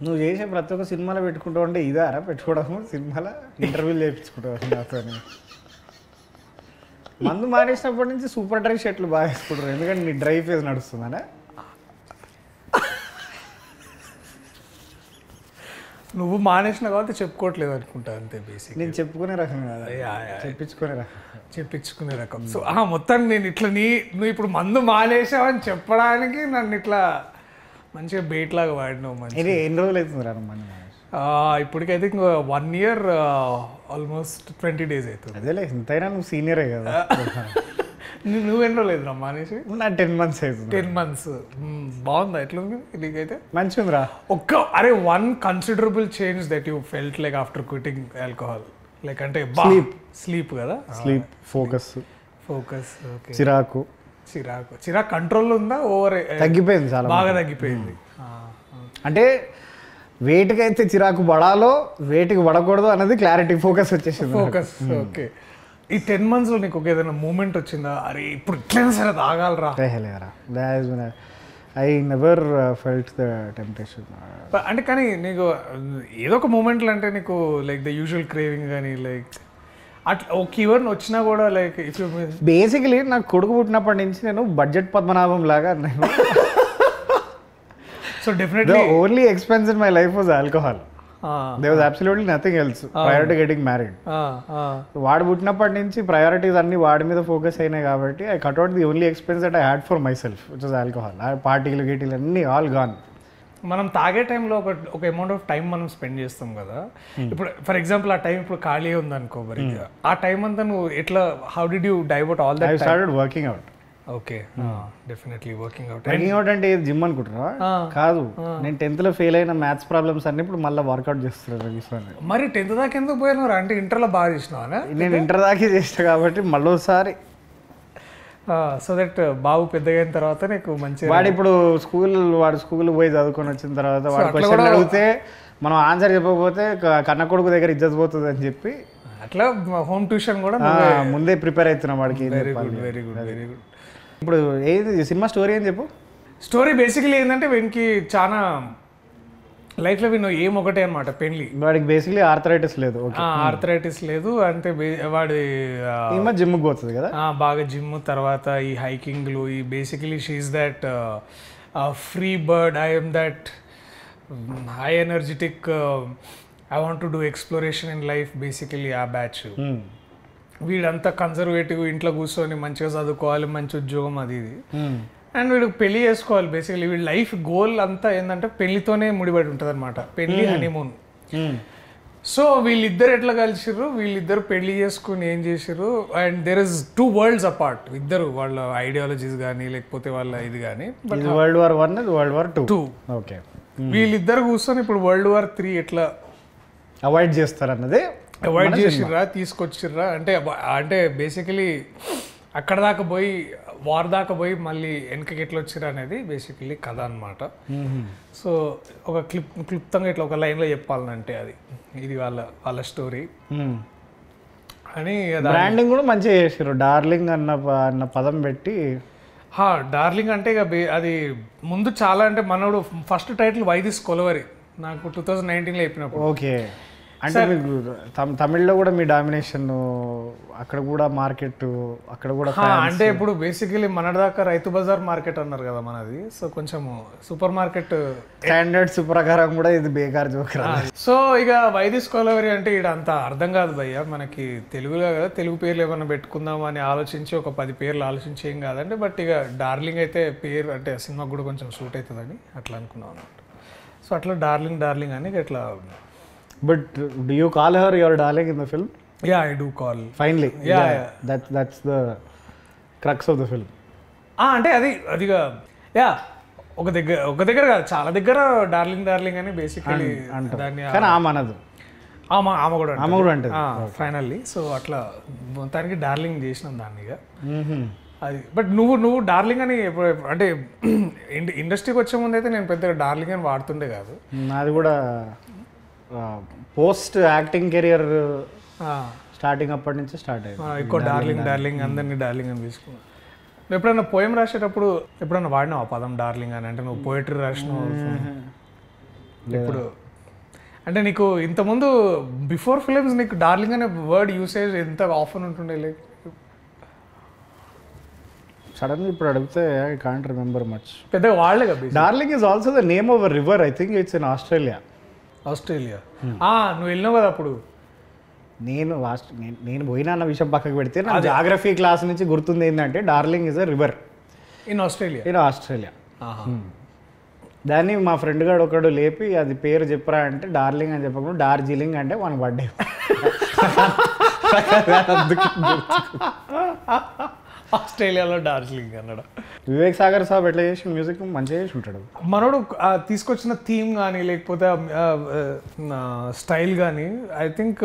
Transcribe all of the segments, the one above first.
నువ్వు చేసే ప్రతి ఒక్క సినిమాలో పెట్టుకుంటావు అంటే ఇదారా పెట్టుకోవడము సినిమాలో ఇంటర్వ్యూలు చేయించుకుంటావు నాతో. మందు మానేసినప్పటి నుంచి సూపర్ డ్రై షర్ట్లు బాగా వేసుకుంటారు ఎందుకంటే నీ డ్రై ఫేజ్ నడుస్తుందనే. నువ్వు మానేసిన కాబట్టి చెప్పుకోవట్లేదు అనుకుంటా అంతే బేసిక్. నేను చెప్పుకునే రకం కదా, చెప్పించుకునే రకం, చెప్పించుకునే రకం. సో మొత్తం నేను ఇట్లా నువ్వు ఇప్పుడు మందు మానేసావని చెప్పడానికి నన్ను ఇట్లా మంచిగా బేట్ లాగా వాడినావు. మంచి ఎన్ని రోజులు అవుతుంది రా మందు మానేసి? ఇప్పటికైతే 1 year ఆల్మోస్ట్ 20 days అవుతుంది. అదేలే ఇంతైనా నువ్వు సీనియరే కదా. నువ్వు ఎన్నో లేదురా మానేసి? నా 10 months అవుతుంది. 10 months. బాగుందా ఎట్లుంది నీకైతే? మంచిగా ఉందిరా. One considerable change that you felt like after quitting alcohol like అంటే స్లీప్ కదా, స్లీప్, ఫోకస్, ఓకే, చిరాకు కంట్రోల్ ఉందా? ఓవర్ తగ్గిపోయింది, చాలా బాగా తగ్గిపోయింది. అంటే వేటికి అయితే చిరాకు పడాలో వేటికి పడకూడదు అన్నది క్లారిటీ, ఫోకస్ వచ్చేసింది. ఓకే. ఈ 10 months నీకు ఒక ఏదైనా మూమెంట్ వచ్చిందా, అరే ఇప్పుడు ఇట్లయినా సరే తాగాలరా? I never felt the temptation. అంటే కానీ నీకు ఏదో ఒక మూమెంట్లు అంటే నీకు లైక్ ద యూజువల్ క్రేవింగ్ కానీ లైక్ అట్లా ఒక ఈవెంట్ వచ్చినా కూడా లైక్ ఇఫ్ యూ బేసికలీ నాకు కొడుకు పుట్టినప్పటి నుంచి నేను బడ్జెట్ పద్మనాభం లాగా నేను so definitely only expense in my life was alcohol. There was absolutely nothing else prior to getting married. వాడు పుట్టినప్పటి నుంచి ప్రయారిటీస్ అన్ని వాడి మీద ఫోకస్ అయినాయి కాబట్టి I cut out the only expense that I had for my self which was alcohol. పార్టీలు గీటీలు అన్నీ ఆల్ గాన్. మనం తాగే టైంలో ఒక అమౌంట్ ఆఫ్ టైం మనం స్పెండ్ చేస్తాం కదా. ఇప్పుడు ఫర్ ఎగ్జాంపుల్ ఆ టైం ఇప్పుడు ఖాళీ ఉందనుకో, మరి ఆ టైం అంతా నువ్వు ఎట్లా, how did you divert all that? I started working out. Okay, definitely working out. Working out అంటే జిమ్ అనుకుంటున్నావా? కాదు, నేను 10th లో ఫెయిల్ అయిన మ్యాథ్స్ ప్రాబ్లమ్స్ అన్ని ఇప్పుడు మళ్ళీ వర్కౌట్ చేస్తున్నాను. మరి 10th దాకా ఎందుకు పోయినారు? అంటే ఇంటర్లో బాగా చేసినావా? నేను ఇంటర్ దాకా చేసిన కాబట్టి మళ్ళీసారి సో దట్ బాబు పెద్దగా అయిన తర్వాత నీకు మంచి వాడు ఇప్పుడు వాడు స్కూల్ పోయి చదువుకొని వచ్చిన తర్వాత వాడు క్వశ్చన్ అడిగితే మనం ఆన్సర్ చెప్పకపోతే కన్న కొడుకు దగ్గర ఇజ్జత్ పోతుంది అని చెప్పి అట్లా హోమ్ ట్యూషన్ కూడా ముందే ప్రిపేర్ అవుతున్నాం వాడికి. Very good, very good, very good. ఇప్పుడు ఏది సినిమా స్టోరీ అని చెప్పు. స్టోరీ బేసికలీ ఏంటంటే వీనికి చాలా లైఫ్లో వీళ్ళు ఏం ఒకటే అనమాట, పెళ్లి. వాడికి బేసికలీ ఆర్థరైటిస్ లేదు. ఆర్థరైటిస్ లేదు అంటే వాడి జిమ్కి పోతుంది కదా, బాగా జిమ్, తర్వాత ఈ హైకింగ్లు, ఈ basically she's that free bird, I'm that high energetic, I want to do exploration in life, basically ఆ బ్యాచ్. వీడంతా కన్జర్వేటివ్, ఇంట్లో కూర్చొని మంచిగా చదువుకోవాలి, మంచి ఉద్యోగం, అది ఇది. అండ్ వీడికి పెళ్లి చేసుకోవాలి. బేసికలీ వీడి లైఫ్ గోల్ అంతా ఏంటంటే పెళ్లితోనే ముడిపడి ఉంటుంది అనమాట, పెళ్లి, హనీమూన్. సో వీళ్ళిద్దరు ఎట్లా కలిసిర్రు, వీళ్ళిద్దరు పెళ్లి చేసుకుని ఏం చేసిర్రు, and there is 2 worlds apart. ఇద్దరు వాళ్ళ ఐడియాలజీస్ కానీ లేకపోతే వాళ్ళ ఇది కానీ. But World War I, World War II. Okay, వీళ్ళిద్దరు కూర్చొని ఇప్పుడు World War III ఎట్లా అవాయిడ్ చేస్తారు అన్నదే, అవాయిడ్ చేసిర్రా, తీసుకొచ్చిర్రా అంటే బేసికలీ అక్కడ దాకా పోయి వార్ దాకా పోయి మళ్ళీ వెనకకి ఎట్లా వచ్చిర్రా అనేది బేసికలీ కథ అనమాట. సో ఒక క్లుప్తంగా ఇట్లా ఒక లైన్లో చెప్పాలంటే ఇది వాళ్ళ స్టోరీ అని. బ్రాండింగ్ కూడా మంచిగా చేసారు, డార్లింగ్ అన్న పదం పెట్టి. డార్లింగ్ అంటే ఇక అది ముందు చాలా, అంటే మనోడు first title why this Kolaveri నాకు 2019లో చెప్పినప్పుడు. ఓకే, అంటే మీకు తమిళ్లో కూడా మీ డామినేషన్, అక్కడ కూడా మార్కెట్, అక్కడ కూడా అంటే ఇప్పుడు బేసికలీ మన దాకా రైతు బజార్ మార్కెట్ అన్నారు కదా మనది. సో కొంచెం సూపర్ మార్కెట్ స్టాండర్డ్స్ ప్రకారం కూడా ఇది బేకార్ జోకర్. సో ఇక వైదిస్ కొలవరి అంటే ఇక్కడ అంత అర్థం కాదు భయ్య మనకి, తెలుగులో కదా, తెలుగు పేర్లు ఏమైనా పెట్టుకుందాం అని ఆలోచించి ఒక 10 పేర్లు ఆలోచించి ఏం కాదంటే, బట్ ఇక డార్లింగ్ అయితే పేరు అంటే సినిమాకి కూడా కొంచెం సూట్ అవుతుందని అట్లా అనుకున్నాం అన్నమాట. సో అట్లా డార్లింగ్ అని ఇట్లా. But do you call her your darling in the film? Yeah, I do call. Finally. Yeah. That's the crux of the film. అంటే అదిగా ఒక దగ్గర కాదు, చాలా దగ్గర డార్లింగ్ అని బేసికలీ దాన్ని. కానీ ఆమె అనదు, ఆమె కూడా అంటది ఫైనల్లీ. సో అట్లా మొత్తానికి డార్లింగ్ చేసినాం దాన్ని ఇక అది. బట్ నువ్వు డార్లింగ్ అని అంటే ఇండస్ట్రీకి వచ్చే ముందు అయితే నేను పెద్దగా డార్లింగ్ అని వాడుతుండే కాదు. నాది కూడా పోస్ట్ యాక్టింగ్ కెరియర్ స్టార్టింగ్ అప్పటి నుంచి స్టార్ట్ అయ్యింది. ఎక్కువ డార్లింగ్ అందరినీ డార్లింగ్ అని తీసుకున్నాను. నువ్వు ఎప్పుడైనా పోయం రాసేటప్పుడు ఎప్పుడైనా వాడినావు ఆ పదం డార్లింగ్ అని? అంటే నువ్వు పోయిటరీ రాసినావు, ఇప్పుడు అంటే నీకు ఇంతకుముందు బిఫోర్ ఫిలిమ్స్ నీకు డార్లింగ్ అనే వర్డ్ యూసేజ్ ఎంత ఆఫన్ ఉంటుండే లైక్ సడన్గా ఇప్పుడు అడిగితే ఐ కాంట్ రిమెంబర్ మచ్. పెద్దగా వాళ్ళే కదా. Darling is also the name of a river, I think it's in Australia. నువ్వు వెళ్ళినావు కదా అప్పుడు. నేను పోయినా అన్న విషయం పక్కకు పెడితే నా జాగ్రఫీ క్లాస్ నుంచి గుర్తుంది ఏంటంటే darling is a river in Australia. దాన్ని మా ఫ్రెండ్ గారు ఒకడు లేపి అది పేరు చెప్పరా అంటే డార్లింగ్ అని చెప్పకుండా డార్జిలింగ్ అంటే మన బర్త్డే. ఆస్ట్రేలియాలో డార్జిలింగ్ అన్నాడు. వివేక్ సాగర్ సాబ్ ఎట్లా చేసి మ్యూజిక్ మంచిగా చేసి ఉంటాడు. మనోడు తీసుకొచ్చిన థీమ్ కానీ లేకపోతే స్టైల్ కానీ I think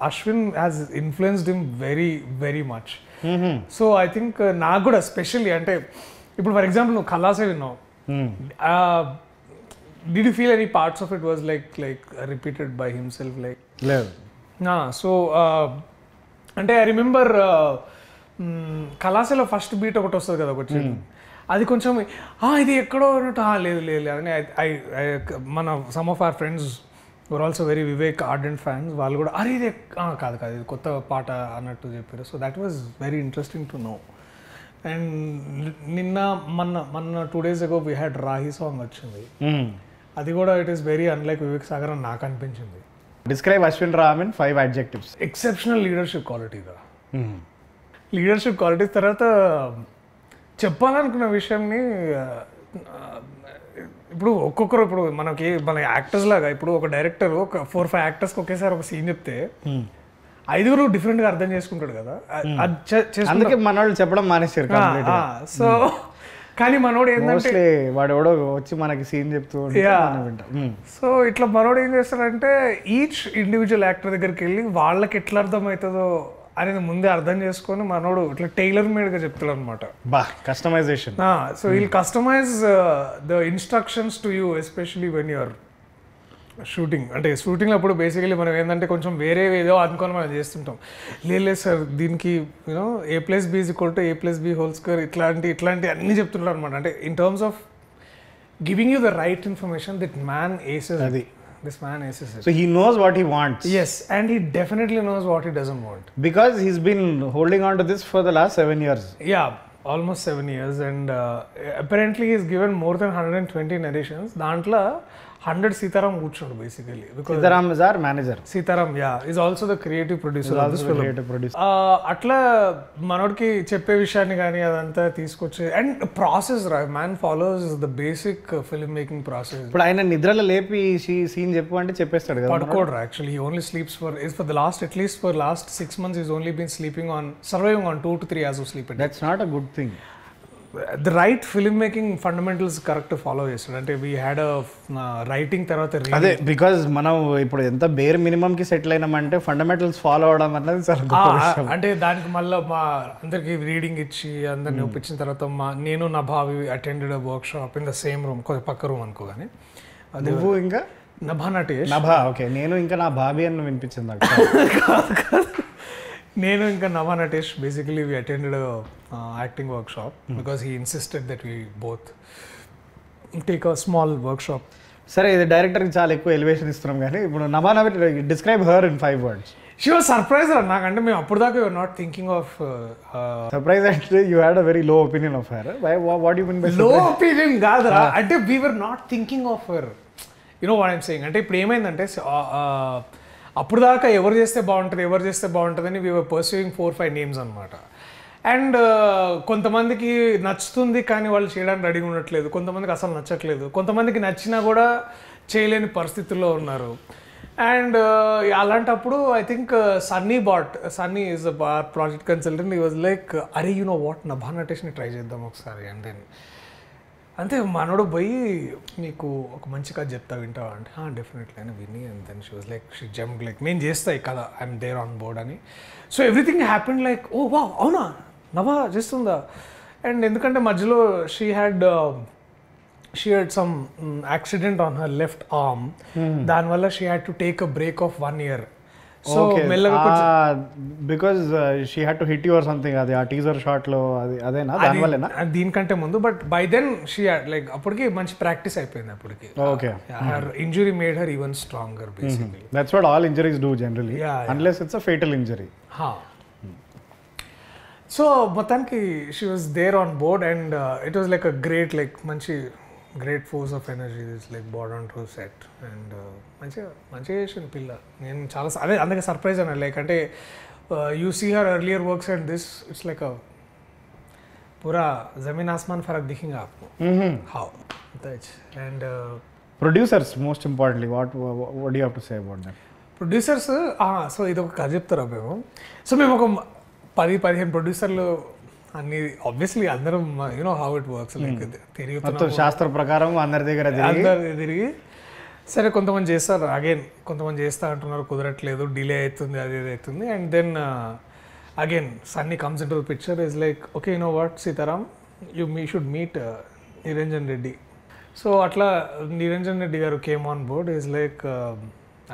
Ashwin has influenced him very very much. So I think నాకు కూడా స్పెషల్లీ అంటే ఇప్పుడు ఫర్ ఎగ్జాంపుల్ నువ్వు ఖలాసే విన్నావు. Did you feel any parts of it was like repeated by himself like? లేదు. So అంటే ఐ రిమెంబర్ కళాశాల ఫస్ట్ బీట్ ఒకటి వస్తుంది కదా ఒకటి, అది కొంచెం ఇది ఎక్కడో అన్నట్టు లేదు లేదు అని మన some of our friends were also very Vivek ardent fans, వాళ్ళు కూడా అరే ఇది కాదు ఇది కొత్త పాట అన్నట్టు చెప్పారు. So that was very interesting to know. And మొన్న 2 days ago we had Rahi song వచ్చింది. అది కూడా it is very unlike Vivek Sagar అని నాకు అనిపించింది. Describe Ashwin Ram in 5 adjectives. Exceptional leadership క్వాలిటీగా. లీడర్షిప్ క్వాలిటీస్ తర్వాత చెప్పాలనుకున్న విషయంని ఇప్పుడు ఒక్కొక్కరు ఇప్పుడు మన యాక్టర్స్ లాగా ఇప్పుడు ఒక డైరెక్టర్ ఒక 4-5 యాక్టర్స్కి ఒకేసారి ఒక సీన్ చెప్తే 5 డిఫరెంట్గా అర్థం చేసుకుంటాడు కదా. అందుకే మన వాళ్ళు చెప్పడం మానేశారు. సో కానీ మనోడు ఏంటంటే వాడు ఎవడో వచ్చి మనకి సీన్ చెప్తూ. సో ఇట్లా మనోడు ఏం చేస్తాడంటే ఈచ్ ఇండివిజువల్ యాక్టర్ దగ్గరికి వెళ్ళి వాళ్ళకి ఎట్లా అర్థమవుతుందో అనేది ముందే అర్థం చేసుకొని మనోడు ఇట్లా టైలర్ మేడ్గా చెప్తాడు అనమాట. Customisation. So we'll customise the instructions to you especially when you're shooting. అంటే షూటింగ్ అప్పుడు బేసికలీ మనం ఏంటంటే కొంచెం వేరే ఏదో అనుకొని మనం చేస్తుంటాం. లేదు సార్ దీనికి యూనో A+B = A+B² ఇట్లాంటి అన్నీ చెప్తుంటారు అనమాట. అంటే in terms of giving you the right information that man aces అది. This man aces it. So he knows what he wants. Yes, and he definitely knows what he doesn't want. Because he's been holding on to this for the last 7 years. Yeah, almost 7 years, and apparently he's given more than 120 narrations. Dantla 100 Sitaram కూర్చోడు basically. Sitaram is our manager. Sitaram, yeah, is also the creative producer of this film. Creative producer. అట్లా మనోడికి చెప్పే విషయాన్ని కానీ అదంతా తీసుకొచ్చి and process man follows the basic film making process. ఇప్పుడు ఆయన నిద్రలో లేపి సీన్ చెప్పు అంటే చెప్పేస్తాడు కదా. పడుకోడు actually. He only sleeps for the last at least for last 6 months he's only been sleeping on surviving on 2 to 3 hours of sleep a day. That's not a good thing. The right film making fundamentals correct follow చేస్తాడు. అంటే we had writing తర్వాత అదే because మనం ఇప్పుడు ఎంత bear minimum కి settle అయినామంటే fundamentals follow అవడం అన్నది చాలా గొప్ప విషయం. అంటే దానికి మళ్ళీ మా అందరికి రీడింగ్ ఇచ్చి అందరిని ఒప్పించిన తర్వాత నేను నా భావి attended work shop in the same room, పక్క రూమ్ అనుకోగానే. నువ్వు ఇంకా నభా నటేష్. ఓకే. నేను ఇంకా నా భావి అని వినిపించింది నాకు. కాదు నేను ఇంకా Nabha Natesh basically we attended acting workshop because he insisted that we both take a small workshop. సరే ఇది డైరెక్టర్కి చాలా ఎక్కువ ఎలివేషన్ ఇస్తున్నాం కానీ ఇప్పుడు Nabha describe her in 5 words. She was surprise నాకంటే మేము అప్పుడు దాకా you are not thinking of surprise అంటే you had a very low opinion of her. What you mean by low opinion కాదురా, అంటే we were not thinking of her. You know what I'm saying. అంటే ఇప్పుడు ఏమైందంటే అప్పుడు దాకా ఎవరు చేస్తే బాగుంటుంది అని వీ వర్ పర్సూయింగ్ 4-5 names అనమాట. అండ్ కొంతమందికి నచ్చుతుంది కానీ వాళ్ళు చేయడానికి రెడీగా ఉండట్లేదు, కొంతమందికి అసలు నచ్చట్లేదు, కొంతమందికి నచ్చినా కూడా చేయలేని పరిస్థితుల్లో ఉన్నారు. అండ్ అలాంటప్పుడు I think Sunny is project consultant. He was like అరే యు నో వాట్ నభా నటేష్ని ట్రై చేద్దాం ఒకసారి. అండ్ దెన్ అంతే మనోడు పోయి నీకు ఒక మంచి కథ చెప్తా వింటావా అంటే డెఫినెట్లీ అని విని. And then she was like she jump like నేను చేస్తా ఈ కథ, ఐఎమ్ దేర్ ఆన్ బోర్డ్ అని. So everything happened like oh wow అవునా నభా చేస్తుందా. అండ్ ఎందుకంటే మధ్యలో she had some accident on her left arm. దానివల్ల she had to take a break of 1 year. So మెల్లగా because she had to hit you or something, అది ఆ teaser shot లో అదేనా దానివల్లేనా? దీనికంటే ముందు, but by then she like అప్పటికి మంచి ప్రాక్టీస్ అయిపోయింది అప్పటికి. Okay, her injury made her even stronger basically. That's what all injuries do generally, unless it's a fatal injury. So మొత్తానికి she was there on board and it was like a great, like మంచి great force of energy this like board on to set. And మంచిగా చేసింది పిల్ల. నేను చాలా అదే అందుకే surprise అన్నా, లైక్ అంటే you see her earlier works and this it's like a పూరా జమీన్ ఆస్మాన్ ఫరక్ దిఖేగా ఆప్కో. How and producers most importantly what you have to say about that? Producers, so ఇది ఒక కథ చెప్తారా మేము. సో మేము ఒక 10-15 ప్రొడ్యూసర్లు అన్ని, ఆబ్వియస్లీ అందరం you know how it works, like తిరుగుతున్నాం శాస్త్ర ప్రకారం అందరి దగ్గర తిరిగి సరే కొంతమంది చేస్తారు, అగైన్ కొంతమంది చేస్తా అంటున్నారు, కుదరట్లేదు, డిలే అవుతుంది, అది ఇది అవుతుంది. And then again Sunny comes in to the picture, is like okay you know what Sitaram, me should meet Niranjan Reddy. So అట్లా Niranjan Reddy garu came on board. Is like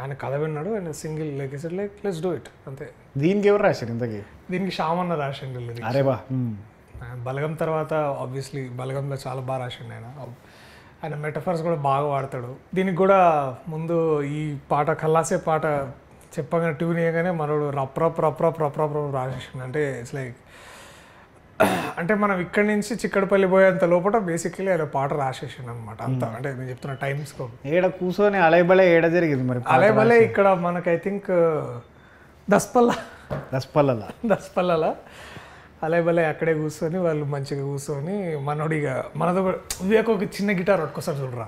ఆయన కథ విన్నాడు and single like is like let's do it అంతే. దీనికి ఎవరు రాశారు ఇంతకీ? దీనికి శ్యామన్న రాసిండు. అరే బా, బలగం తర్వాత ఆబ్వియస్లీ బలగంలో చాలా బాగా రాసిండు ఆయన. ఆయన మెటఫర్స్ కూడా బాగా వాడతాడు. దీనికి కూడా ముందు ఈ పాట కల్లాసే పాట చెప్పగానే ట్యూన్ చేయగానే మనోడు రప్ రాసేసిండు. అంటే ఇట్స్ లైక్ అంటే మనం ఇక్కడి నుంచి చిక్కడపల్లి పోయేంత లోపల బేసికలీ ఆయన పాట రాసేసిండు అనమాట. అంత అంటే నేను చెప్తున్నా టైం స్కోప్. ఏడ కూర్చొని అలైబలే ఏడ జరిగింది మరి? అలైబలే ఇక్కడ మనకు ఐ థింక్ దస్పల్లల అలైబలే అక్కడే కూర్చొని వాళ్ళు మంచిగా కూర్చొని మనోడిగా మనతో వివేక్ ఒక చిన్న గిటార్ పట్టుకొస్తారు చూడరా,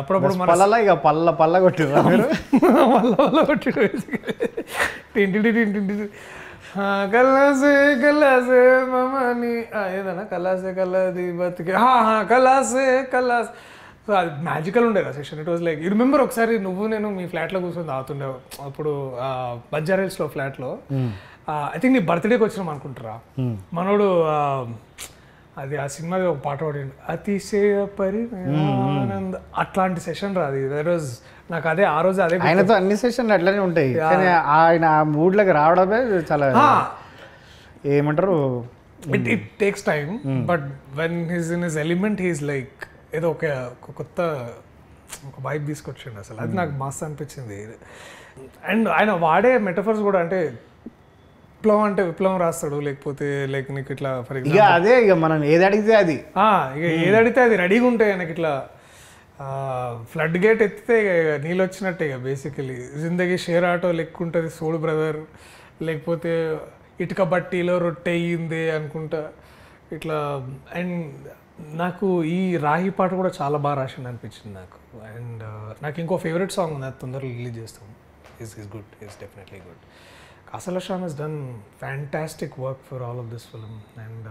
అప్పుడప్పుడు మన ఇక పల్ల కొట్టిరా పల్ల కొట్టిడు కల్లాసే మమని ఏదన్నా కల్లాది బతికే కల్లాసే. సో అది మ్యాజికల్ ఉండే కదా session. It was like you remember ఒకసారి నువ్వు నేను మీ ఫ్లాట్లో కూర్చొని తాగుతుండే అప్పుడు బంజారాహిల్స్లో ఫ్లాట్లో, ఐ థింక్ నీ బర్త్డేకి వచ్చినాం అనుకుంటారా. మనోడు అది ఆ సినిమాది ఒక పాట పాడిండు, అతిశయ పరిణానంద, అట్లాంటి సెషన్ రా అది. దట్ వాజ్ నాకు అదే ఆ రోజు అదే. ఆయనతో అన్ని సెషన్లు అట్లనే ఉంటాయి, కానీ ఆయన ఆ మూడ్లోకి రావడమే చాలా ఏమంటారు, it takes time. But when he's in his element he's like ఏదో ఒక కొత్త ఒక వైబ్ తీసుకొచ్చిండు అసలు. అది నాకు మస్తు అనిపించింది. అండ్ ఆయన వాడే మెటఫర్స్ కూడా అంటే విప్లవం అంటే విప్లవం రాస్తాడు, లేకపోతే లైక్ నీకు ఇట్లా ఫర్ ఎగ్జాంపుల్ అదే ఇక మనం ఏది అడిగితే అది, ఇక ఏది అడిగితే అది రెడీగా ఉంటాయి ఆయనకి. ఇట్లా ఫ్లడ్ గేట్ ఎత్తితే నీళ్ళు వచ్చినట్టే ఇక బేసికలీ. జిందగీ షేర్ ఆటో లెక్కుంటుంది సోడు బ్రదర్, లేకపోతే ఇటుక బట్టీలో రొట్టె అయ్యింది అనుకుంటా ఇట్లా. అండ్ నాకు ఈ రాహి పాట కూడా చాలా బాగా రాసింది అనిపించింది నాకు. అండ్ నాకు ఇంకో ఫేవరెట్ సాంగ్ ఉంది, అది తొందరగా రిలీజ్ చేస్తాం. Is good, is definitely good. కాసల షాన్ has done fantastic work for all of this film. And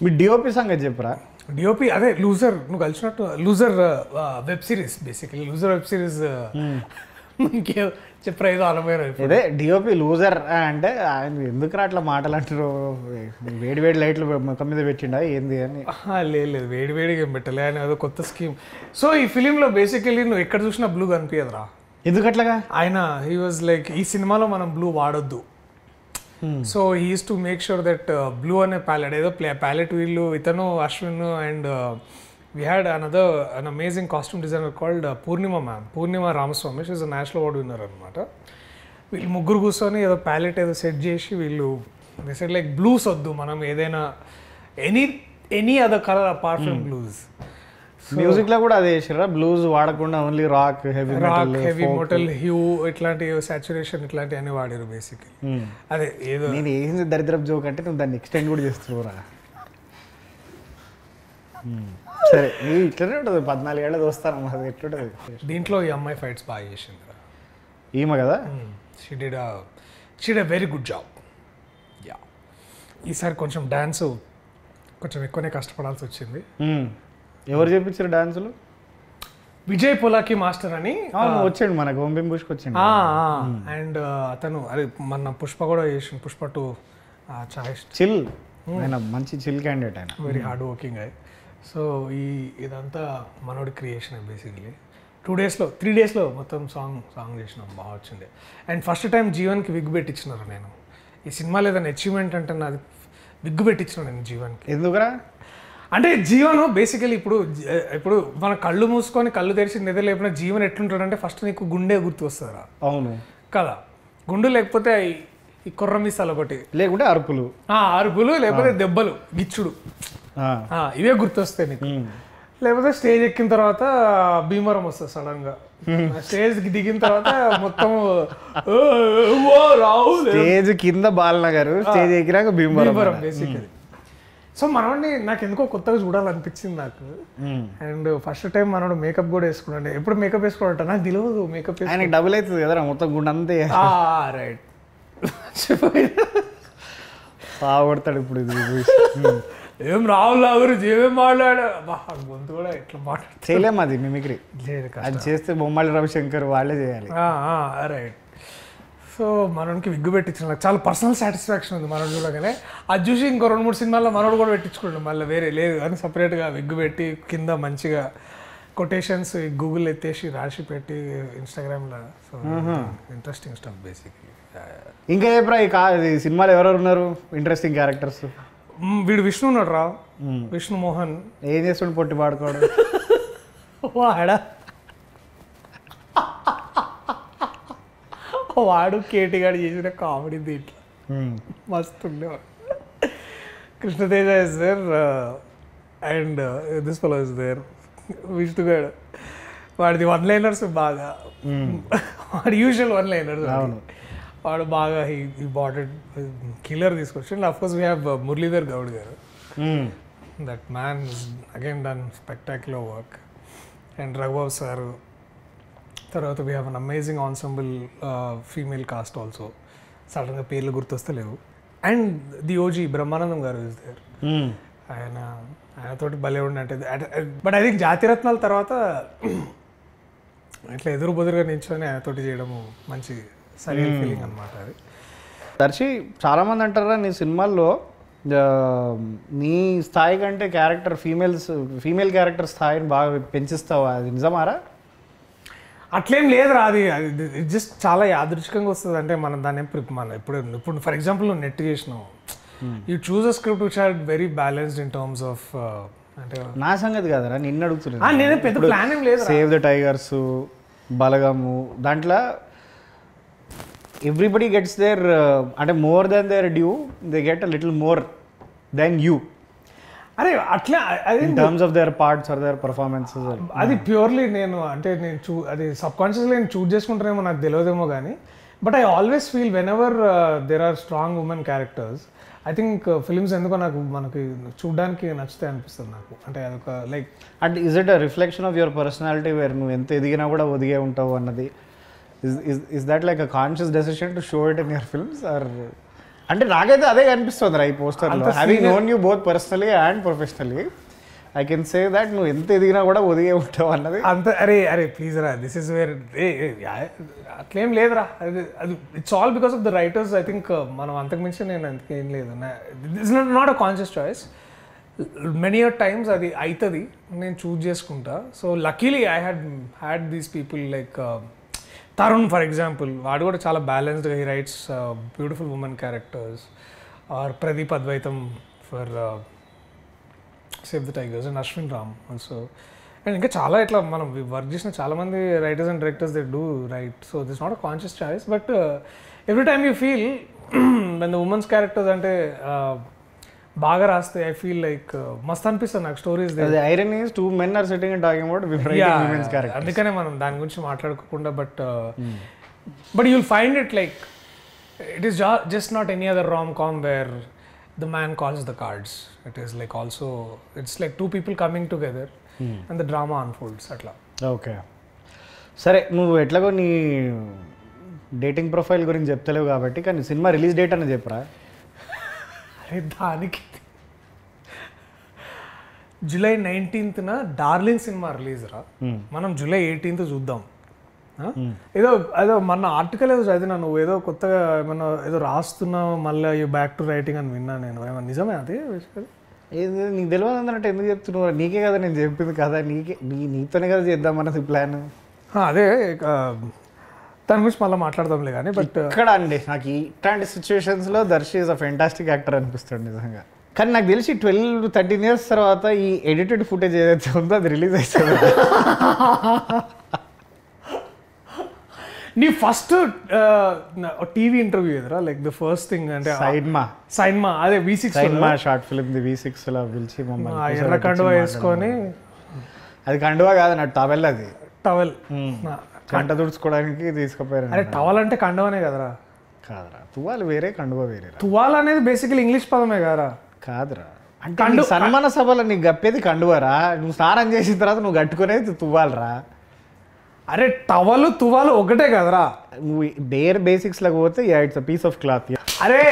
మీ డిఓపి సంగతి చెప్పరా? డిఓపి అదే లూజర్, నువ్వు కలిసినట్టు loser web series, basically loser web series. ఇంకే చెప్పరా ఏదో అనుభవం. అదే డిఓపి లూజర్ అంటే ఆయన ఎందుకు అట్లా మాటలు అంటారు, వేడి లైట్లు ముఖం మీద పెట్టిండా ఏంది అని? లేదు వేడిగా ఏం పెట్టలే, ఆయన ఏదో కొత్త స్కీమ్. సో ఈ ఫిలింలో బేసికలీ నువ్వు ఎక్కడ చూసినా బ్లూ కనిపించదురా. ఎందుకట్లాగా? ఆయన హీ వాజ్ లైక్ ఈ సినిమాలో మనం బ్లూ వాడొద్దు. So he is to make sure that blue అనే ప్యాలెట్ ఏదో ప్యాలెట్ వీళ్ళు ఇతను Ashwin and we had an amazing costume designer called Purnima Ramaswamy. She's a national award winner అనమాట. వీళ్ళు ముగ్గురు కూర్చొని ఏదో ప్యాలెట్ ఏదో సెట్ చేసి వీళ్ళు సెట్ లైక్ బ్లూస్ వద్దు, మనం ఏదైనా any other colour apart from blues. Music లో కూడా అదే చేసిరా, బ్లూస్ వాడకుండా only rock, heavy metal, hue ఇట్లాంటి సాచురేషన్ ఇట్లాంటివి అన్ని వాడారు బేసిక్లీ. అదే ఏదో నేను ఏంది దరిద్రపు జోక్ అంటే నువ్వు దాన్ని ఎక్స్టెండ్ కూడా చేస్తున్నావురా. సరే ఇట్లనే ఉంటుంది, 14 ఏళ్ళ దోస్తాను అది ఎట్లుంటుంది. దీంట్లో ఈ అమ్మాయి ఫైట్స్ బాగా చేసింది ఈమె కదా. She did a very good job. Yeah, ఈసారి కొంచెం డ్యాన్స్ కొంచెం ఎక్కువనే కష్టపడాల్సి వచ్చింది. ఎవరు చేపించారు డాన్సులు? విజయ్ పొలాకి మాస్టర్ అని వచ్చాడు మనకు, ఓం బిం పుష్ప వచ్చిండు. అండ్ అతను అదే మన పుష్ప కూడా చేసిండు, పుష్ప 2 చిల్, ఆయన మంచి చిల్ క్యాండిడేట్, ఆయన వెరీ హార్డ్ వర్కింగ్ అయ్యి. సో ఇదంతా మనోడి క్రియేషన్ బేసికలీ. 2 daysలో 3 daysలో మొత్తం సాంగ్ చేసినాం, బాగా వచ్చింది. అండ్ ఫస్ట్ టైం జీవన్కి విగ్ పెట్టించినారు. నేను ఈ సినిమా లేదని అచీవ్మెంట్ అంటే నాది విగ్ పెట్టించిన నేను జీవన్కి. ఎందుకురా? అంటే జీవన్ బేసికలీ ఇప్పుడు మన కళ్ళు మూసుకొని కళ్ళు తెరిచి నిద్ర లేపిన జీవన్ ఎట్లుంటాడంటే ఫస్ట్ నీకు గుండె గుర్తు వస్తుందిరా. అవును కదా, గుండు లేకపోతే ఈ కుర్ర మీసాలు ఒకటి, లేకుంటే అరుపులు లేకపోతే దెబ్బలు గిచ్చుడు, ఇవే గుర్తొస్తాయి నీకు. లేకపోతే స్టేజ్ ఎక్కిన తర్వాత భీమవరం వస్తుంది సడన్ గా. స్టేజ్ దిగిన తర్వాత మొత్తం స్టేజ్ కింద బాలనగర్, స్టేజ్ ఎక్కినాక భీమవరం బేసికలీ. సో మనోడిని నాకు ఎందుకో కొత్తగా చూడాలనిపించింది నాకు. అండ్ ఫస్ట్ టైం మనోడు మేకప్ కూడా వేసుకున్నాడు. ఎప్పుడు మేకప్ వేసుకోవట నాకు తెలియదు. మేకప్ ఆయనకి డబుల్ అవుతుంది కదా మొత్తం గుండె అంతే. రైట్ బాగుపడతాడు ఇప్పుడు. ఇది ఏం రాహుల్ గురించి ఏమేం మాట్లాడా, గొంతు కూడా ఎట్లా మాట్లాడు చేయలేము అది మిమిక్రీ. అది చేస్తే బొమ్మలి రవిశంకర్ వాళ్ళే చేయాలి. రైట్. సో మనోడికి విగ్గు పెట్టించిన నాకు చాలా పర్సనల్ సాటిస్ఫాక్షన్ ఉంది. మనోడు చూడగానే అది చూసి ఇంకో 2-3 సినిమాల్లో మనోడు కూడా పెట్టించుకోండి, మళ్ళీ వేరే లేదు కానీ సపరేట్గా విగ్గు పెట్టి కింద మంచిగా కొటేషన్స్ గూగుల్ ఎత్తేసి రాసి పెట్టి ఇన్స్టాగ్రామ్లో. So interesting stuff basically. ఇంకా ఈ సినిమాలో ఎవరెవరు ఉన్నారు ఇంట్రెస్టింగ్ క్యారెక్టర్స్? వీడు విష్ణు ఉన్నాడు రా, విష్ణు మోహన్. ఏం చేస్తుండు పొట్టి పాడుకోవడం? వాడు కేటీగాడు చేసిన కామెడీ దీంట్లో మస్తు ఉండేవాడు. Krishnateja is there and this fellow is there. విష్ణుగాడు వాడిది 1 liners బాగా, వాడి యూజువల్ 1 liners. వాడు బాగా ఈ బాటెడ్ కిల్లర్ తీసుకొచ్చి. And of course we have Muralidhar Goud garu. That man is again done spectacular work. And Raghubabu sir. తర్వాత we have an amazing ensemble female cast also. సడన్గా పేర్లు గుర్తొస్తే లేవు. అండ్ ది ఓజీ బ్రహ్మానందం గారు ఇస్ దేర్. ఆయనతోటి భలే ఉండే. బట్ ఐ థింక్ జాతిరత్నాల తర్వాత ఇట్లా ఎదురు బదురుగా నిల్చొని ఆయనతోటి చేయడము మంచి సరైన ఫీలింగ్ అనమాట అది. దర్శి చాలామంది అంటారా నీ సినిమాల్లో నీ స్థాయి కంటే ఫీమేల్ క్యారెక్టర్ స్థాయిని బాగా పెంచిస్తావా? అది నిజమారా? అట్లేం లేదురా. అది జస్ట్ చాలా యాదృచ్ఛికంగా వస్తుంది. అంటే మనం దాన్ని ఇప్పుడు ఫర్ ఎగ్జాంపుల్ నువ్వు నెట్ చేసినావు, you choose a script which are very balanced in terms of. అంటే నా సంగతి కాదరా, నిన్ను అడుగుతున్నాను. నేను పెద్ద ప్లాన్ ఏం లేదు. సేవ్ ద టైగర్స్, బలగము, దాంట్లో ఎవ్రీబడి గెట్స్ దేర్ అంటే more than their due, they get a little more than you. అరే అట్లా in terms of their parts or their performances. అది ప్యూర్లీ నేను అది సబ్ కాన్షియస్లీ నేను చూజ్ చేసుకుంటానేమో నాకు తెలియదేమో కానీ, but I always feel whenever there are strong women characters, I think films ఎందుకో మనకి చూడడానికి నచ్చుతాయి అనిపిస్తుంది నాకు. అంటే అదొక లైక్ అంటే is it a reflection of your personality where నువ్వు ఎంత ఎదిగినా కూడా ఒదిగే ఉంటావు అన్నది? Is that like a conscious decision to show it in your films or? అంటే నాకైతే అదే కనిపిస్తుంది రా ఈ పోస్టర్లో. Having known you both personally and professionally, I can say that నువ్వు ఎంత ఎదిగినా కూడా ఒదిగే ఉంటావు అన్నది. అంత అరే ప్లీజ్ రా, దిస్ ఇస్ వేర్ అట్లేం లేదురా. అది it's all because of the writers. I think మనం అంతకుమించి నేను అంతకేం లేదు. This not a conscious choice. Many times అది అవుతుంది, నేను చూజ్ చేసుకుంటా. So luckily I had these people like Tarun for example. వాడు కూడా చాలా బ్యాలెన్స్డ్గా he writes beautiful women characters. Or Pradeep Advaitham for Save the Tigers and Ashwin Ram also. And ఇంకా చాలా ఇట్లా మనం వర్క్ చేసిన చాలామంది writers and directors they do right. So this not a conscious choice, but every time you feel when the women's characters అంటే బాగా రాస్తే I feel like మస్త్ అనిపిస్తుంది నాకు stories. Iron is 2 men are sitting and talking about women's characters. అందుకనే మనం దాని గురించి మాట్లాడుకోకుండా, but you'll find it like it is just not any other rom-com where the man calls the cards. It is like also, it's like 2 people coming together and the drama unfolds atla. Okay సరే, నువ్వు ఎట్లాగో నీ dating profile గురించి చెప్తలేవు కాబట్టి, కానీ cinema release date అని చెప్పరా? అరే దానికి July 19th darling cinema release రా. మనం July 18th చూద్దాం. ఏదో మన ఆర్టికల్ ఏదో చదివినా, నువ్వు ఏదో కొత్తగా ఏమన్నా ఏదో రాస్తున్నావు మళ్ళీ యూ బ్యాక్ టు రైటింగ్ అని విన్నా నేను. ఏమన్నా నిజమే అది? ఏది నీకు తెలియదు అన్నట్టు ఎందుకు చెప్తున్నావు? నీకే కదా నేను చెప్పింది కదా, నీతోనే కదా చేద్దామన్నది ప్లాన్. అదే దాని గురించి మళ్ళీ మాట్లాడదాంలే కానీ బట్ ఇక్కడ అండి నాకు ఇట్లాంటి సిచ్యువేషన్స్లో Darshi is a fantastic actor అనిపిస్తుంది నిజంగా. కానీ నాకు తెలిసి 12-13 years తర్వాత ఈ ఎడిటెడ్ ఫుటేజ్ ఏదైతే ఉందో అది రిలీజ్ అవుతుంది. నీ ఫస్ట్ టీవీ ఇంటర్వ్యూ ఎదురా లైక్ ద ఫస్ట్ థింగ్ అంటే సైన్మా అదే V6 సైన్మా షార్ట్ ఫిల్మ్ ది V6లో పిలిచి మమ్మల్ని ఎర్ర కండువా వేసుకొని, అది కండువా కాదు నా టవల్, అది టవల్ కంట తుడుచుకోవడానికి తీసుకుపోయారు. అరే టవల్ అంటే కండువానే కదరా? కాదురా, తువాలు వేరే కండువా వేరే. తువాల్ అనేది బేసికలీ ఇంగ్లీష్ పదమే కదరా? కాదురా, అంటే సన్మాన సభలో నీకు గప్పేది కండువారా, నువ్వు స్నానం చేసిన తర్వాత నువ్వు కట్టుకునేది తువ్వాలరా. అరే టవల్ తువాలు ఒకటే కదరా? నువ్వు బేర్ బేసిక్స్లోకి పోతే it's a piece of cloth. అరే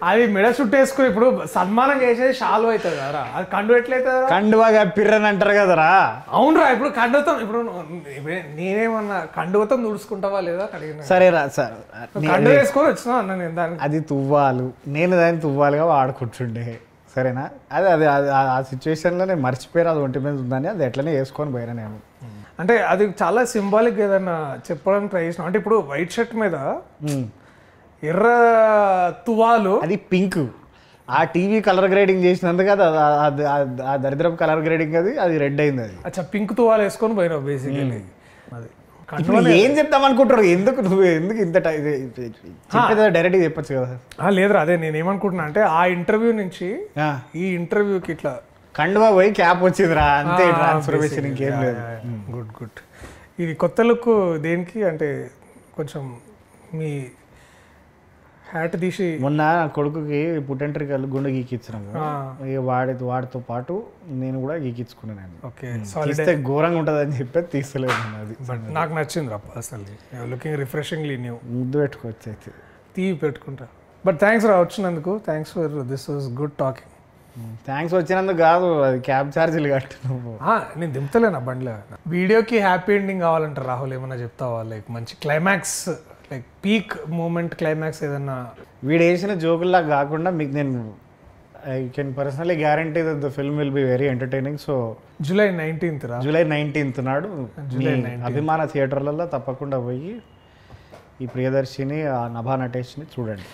అది మెడ చుట్టేసుకుని ఇప్పుడు సన్మానం చేసేది షాల్వ్ అవుతుంది కదరా, అది కండు ఎట్లయితుంది? కండువాగా పిర్రని అంటారు కదరా. అవునరా, ఇప్పుడు కండుతో ఇప్పుడు నేనేమన్నా కండువతో తుడుచుకుంటావా లేదా అడిగిన. సరేరా సార్, కండు వేసుకొని వచ్చినా అన్న నేను దానికి. అది తువ్వాలు, నేను దాన్ని తువ్వాలుగా వాడుకుంటుండే, సరేనా? అదే అదే ఆ సిచ్యువేషన్లో నేను మర్చిపోయాను అది ఒంటి మీద ఉందని, అది ఎట్లనే వేసుకొని పోయినా నేను. అంటే అది చాలా సింబాలిక్ ఏదన్నా చెప్పడానికి ట్రై చేసిన. అంటే ఇప్పుడు వైట్ షర్ట్ మీద ఎర్ర తువాలు, అది పింక్. ఆ టీవీ కలర్ గ్రేడింగ్ చేసినందుకు అది ఆ దరిద్రపు కలర్ గ్రేడింగ్ అది రెడ్ అయింది. అది అచ్చా పింక్ తువాలు వేసుకొని పోయినావు బేసికలీ. అది ఏం చెప్తాం అనుకుంటారు, ఎందుకు ఇంత డైరెక్ట్గా చెప్పచ్చు కదా. లేదురా, అదే నేను ఏమనుకుంటున్నా అంటే ఆ ఇంటర్వ్యూ నుంచి ఈ ఇంటర్వ్యూకి ఇట్లా కండువా పోయి క్యాప్ వచ్చిందిరా, అంతే ట్రాన్స్ఫర్మేషన్, ఇంకేం లేదు. గుడ్. ఇది కొత్త లుక్ దేనికి అంటే కొంచెం మీ హ్యాట్ తీసి మొన్న కొడుకుకి పుట్టెంట్రికలు గుండె గీకిచ్చినాము, ఇక వాడితో పాటు నేను కూడా గీకించుకున్నాను. ఓకే, ఘోరంగా ఉంటుంది అని చెప్పి తీస్తలేదు. అది నాకు నచ్చింది అప్ప, అసలు లుకింగ్ రిఫ్రెషింగ్లీ న్యూ. ముద్దు పెట్టుకోవచ్చు అయితే, తీవి పెట్టుకుంటా. బట్ థ్యాంక్స్ రా వచ్చినందుకు, thanks for this was good talking. Thanks వచ్చినందుకు కాదు, అది క్యాబ్ ఛార్జీలు కట్టు నువ్వు. నేను దింపుతలేనా బండిలో. వీడియోకి హ్యాపీ ఎండింగ్ కావాలంటే రాహుల్ ఏమన్నా చెప్తావా? లైక్ మంచి climax, like peak moment climax ఏదన్నా. వీడు వేసిన జోకుల్లా కాకుండా మీకు నేను I can personally guarantee that the film will be very entertaining. So July 19th July 19th నాడు అభిమాన థియేటర్లలో తప్పకుండా పోయి ఈ ప్రియదర్శిని, ఆ నభా నటేష్ని చూడండి.